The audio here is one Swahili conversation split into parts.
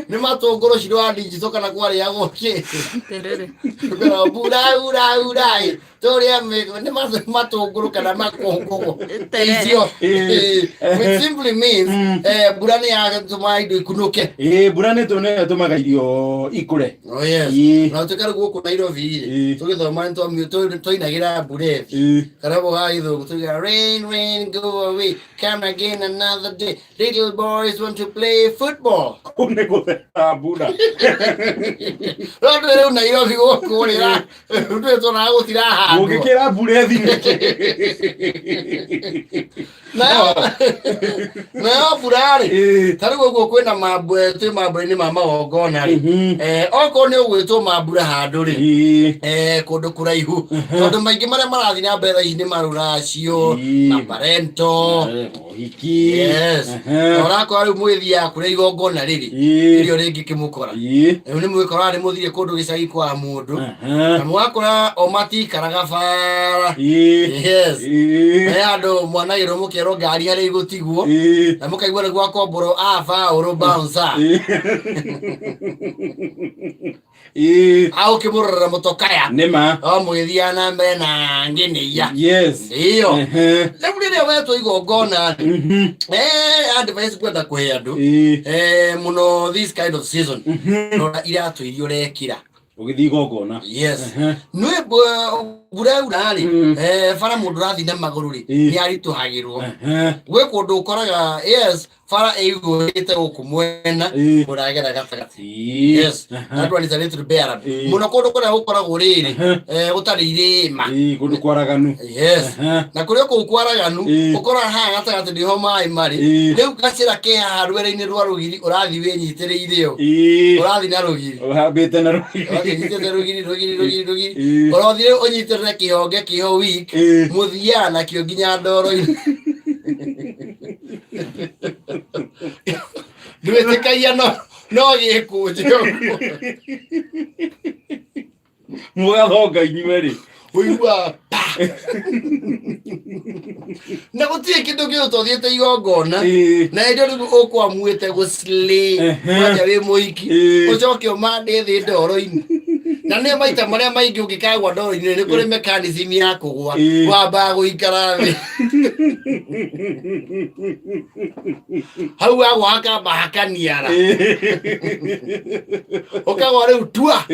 Nĩ matũngũrũ cirwa digital kana kwari ya gũkĩ terere bura tũrĩa nĩ matũngũrũ kana makũngũgũ icio which simply means bura nĩ yatũma indo ikunũke. Bura nĩ tũmaga irio ikũre. Oh yes. Na tũkarĩ gũkũ Nairobi tũgĩthoma tũinagĩra mbura kana boga gĩthũngũ tũgĩra rain go away come again another day little boys want to play football. Kune gũtheta mbura. Rĩu rĩu Nairobi gũkũ rĩra rĩu tũna gũtirahandwo. Ũngĩkĩra mbura ĩthire. Nayo mbura rĩ tarĩ gũkũ kwĩna mambura twĩ mambura-inĩ ma magongona rĩ okorwo nĩ ũgwĩtwo mambura handũ rĩ kũndũ kũraihu tondũ maingĩ marĩa marathiĩ na mbere ici nĩ marũracio maparento hiki. yes na ũrakora rĩu mũgĩthiaga kũrĩa igongona rĩrĩ irio rĩngĩ kĩmũkora rĩu nĩ mũgĩkoraga nĩ mũthire kũndũ gĩcagi kwa mũndũ na mũgakora o matikaraga bara yes na andũ mwanagĩrwo mũkerwo ngari harĩa igũtigwo na mũkaigua nĩ gwakomborwo abaũrũ bouncer aũkĩmũrorera mũtokaya nĩma o mũgĩthiaga na mbere na ngĩnĩia yes iyo rĩu rĩrĩa wetwo igongona advice kwenda kũhe andũ mũno this kind of season rora iratũ iria ũrekĩra ũgĩthiĩ igongona. yes nĩ mbura urarĩ bara mũndũ ũrathiĩ na magũrũ rĩ nĩ aritũhagĩrwo gwĩ kũndũ ũkoraga yes bara ĩigũĩte gũkũ mwena ũragera gatagatĩ yes that one is a little bearable mũno kũndũ kũrĩa gũkoragwo rĩrĩ gũtarĩ irĩma kũndũ kwaraganu yes na kũrĩa kũu kwaraganu ũkoraga haha gatagatĩ nĩho maĩ marĩ rĩu gacĩra ke haha rwere-inĩ rwa rũgiri ũrathiĩ wĩnyitĩrĩire ũũ ũrathiĩ na rũgiri ũhambĩte na rũgiri ũnyitĩte rũgiri ũrothire ũnyitĩrĩre kĩhonge kĩho week mũthiaga nakĩo nginya ndoro-inĩ ndwĩtĩkagia no gĩkũnje mũgathonga inyuĩ rĩ ũigua na gũtirĩ kĩndũ gĩũtothiĩte igongona na indo rĩu ũkwamuĩte gũcilĩ wanja wĩ mũhiki ũcoke ũmande thĩ ndoro-inĩ na nĩ maita marĩa maingĩ ũngĩkagwa ndoro-inĩ nĩ kũrĩ mechanism ya kũgwa wambaga gũikara thĩ hau wagwa hakamba hakaniara ũkagwa rĩu tua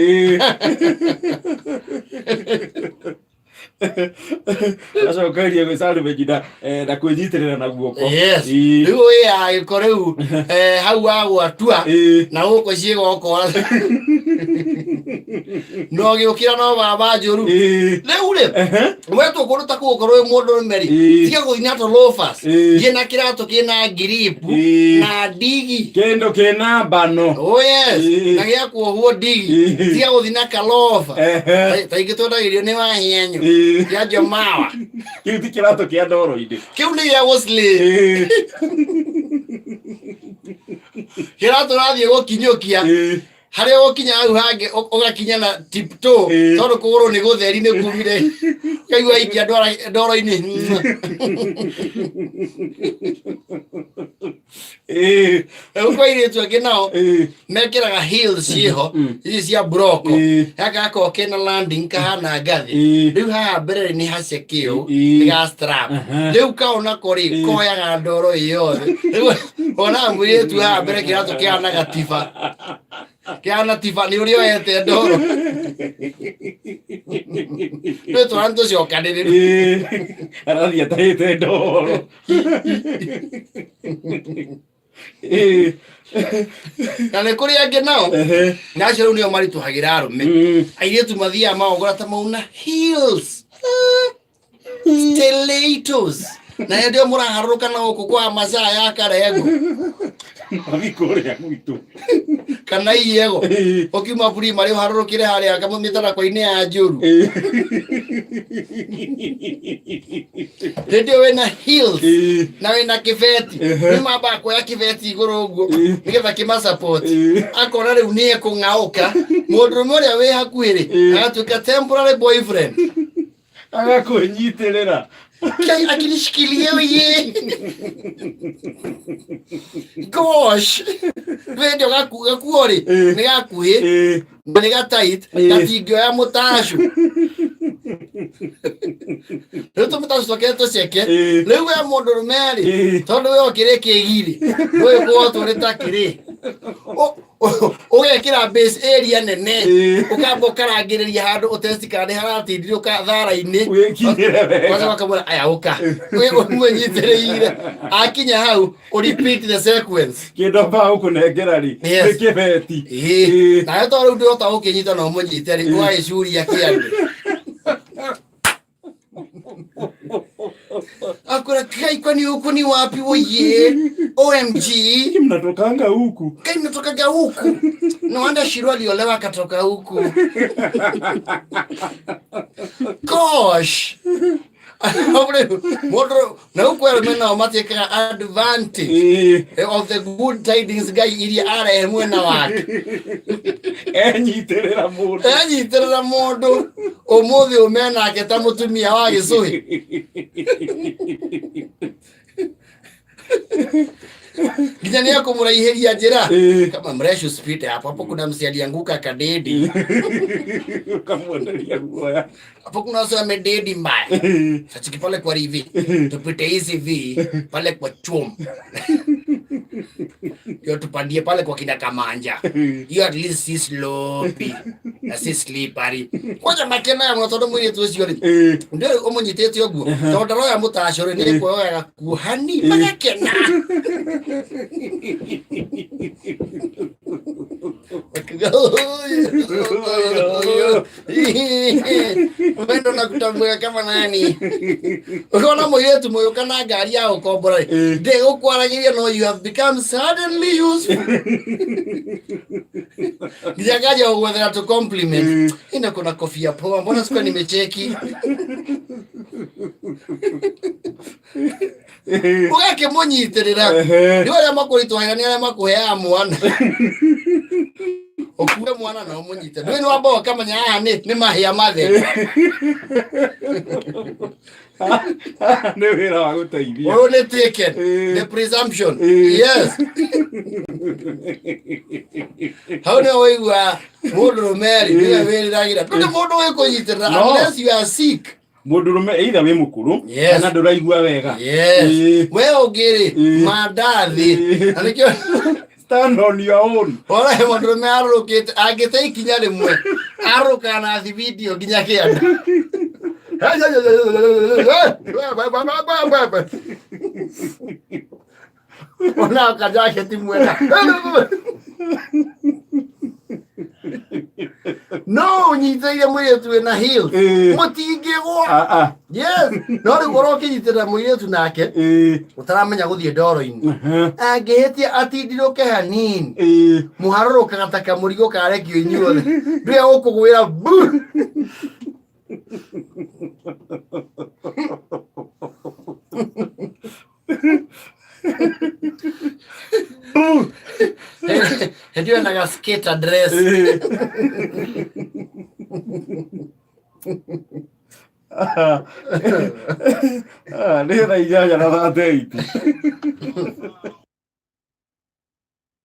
acokerie gwĩcarĩmĩnji na kwĩnyitĩrĩra na guoko. yes rĩu wĩya gĩko rĩu hau wagwa tua na gũkũ ciĩgokora no gĩũkĩra no baba njũru rĩu rĩ wetwo kũndũ ta kũgũkorwo wĩ mũndũ meri tiga gũthiĩ na tũlofas thiĩ na kĩratũ kĩna ngiripu na ndigi kĩndũ kĩna mbano oh yes na gĩa kuohwo ndigi tiga gũthiĩ na kalofa ta ingĩ twendagĩrio nĩ wahienyo kĩa Jomawa kĩu ti kĩratũ kĩa ndoro-inĩ kĩu nĩ gĩa gũcilĩ kĩratũ ũrathiĩ gũkinyũkia harĩa ũkinya hau hangĩ ũgakinya na tiptoe tondũ kũgũrũ nĩ gũtheri nĩ kumire kaigua ikia ndoro-inĩ ũkwa airĩtu angĩ nao mekĩraga heels ciĩho ici cia broko gaka gakorwo kena landing kahana ngathĩ rĩu haha mbere nĩ haceke ũũ nĩ ga strap rĩu kao nako rĩ koyaga ndoro ĩyothe onaga mũirĩtu haha mbere kĩratũ kĩhana gatiba kĩhana tiba nĩ ũrĩa oyete ndoro rĩu tũrani tũcokanĩrĩru arathiĩ atarĩte ndoro na nĩ kũrĩ angĩ nao na acio rĩu nĩo maritũhagĩra arũme airĩtu mathiaga magongona ta mau na heels stilettos na hĩndĩ ĩyo mũraharũrũka na gũkũ kwa macaa ya Karengo mathi kũrĩa gwitũ kana iyego ũkiuma primary ũharũrũkire harĩa kamũmĩtarakwa-inĩ ya Njũru hĩndĩ ĩyo wĩna heels na wĩna kĩbeti nĩ mambaga kuoya kĩbeti igũrũ ũguo nĩgetha kĩmasupport akona rĩu nĩ ekũng'aũka mũndũrũme ũrĩa wĩ hakuhĩ rĩ agatuĩka temporary boyfriend agakwĩnyitĩrĩra akinishikilia ye. Gosh. Wewe ndio gakuori. Ni gakuhi. Ni gatait. Tatigio ya mutashu. Rĩu tũmũtacu twake tũceke rĩu we mũndũ rũme-rĩ tondũ we okĩrĩ kĩgiri ndũĩ kũo tũrĩ ta kĩrĩ ũgekĩra base area nene ũkamba ũkarangĩrĩria handũ ũtesti kana nĩ haratindirwo thara-inĩ kwanza wakamwĩra aya ũka ũmũnyitĩrĩire akinya hau repeat the sequence kĩndũ mba ũkũnengera-rĩ nĩ kĩbeti nawe tondũ rĩu ndĩrota gũkĩnyita na ũmũnyite-rĩ ũgagĩcuria kĩandũ akora kai kwani huku ni wapi woye OMG mnatokanga huku kai mnatokaga huku no wonder Shiro aliolewa akatoka huku gosh Modo na huku mena omateka advantage of the good tidings guy iria ara mwena wake enyiterera mundu umuthi umena aketa mutumia wa gicuhi Gija ni yako muraiheria njira kama mresho speed hapo kuna msi alianguka kadedi ukamwondolia guoya hapo kuna watu wamededi mbaya sasa pale kwa hivi tupite hizi hivi pale kwa chum yo tupandie pale kwa kina Kamanja hiyo at least si sloppy na si slippery kwanza makena ya mtoto mwili tu sio ndio umunyitete yoguo tonda roya mutashore ni kwa ya kuhani makena Wendo na kutambua kama nani ukaona moyo tu moyo kana gari yao kombora de ukwaragiria no you have become suddenly useful Gijagaja uweza to compliment ina kuna kofia poa mbona sikuwa nimecheki Ugake munyitirira ni wale makuritwahira ni wale makuhea mwana okuwe mwana na umunyite ndwe ni wabo kama nya ni mahia mathe ne wira wa gũteithia only taken the presumption yes how no we were mundu meri ni wĩriragira ndũ mundu we kunyitirira unless you are sick mundurume either we mukuru kana nduraigua wega we ungiri mandathi anikio stand on your own ora mundurume arukite agite ikinya rimwe arukana thi video ginya kianda ona kaja keti mwena no nyitaire mwiretu na heel mutingigwa yes no ri goroke nyitira mwiretu nake utaramenya guthie ndoro-ini angihetia atindiruke hanini muharũrũka gataka mũrigo karekio inyuothe ndũe ũkũgwĩra ndio na skater dress ndio na ijaja na 38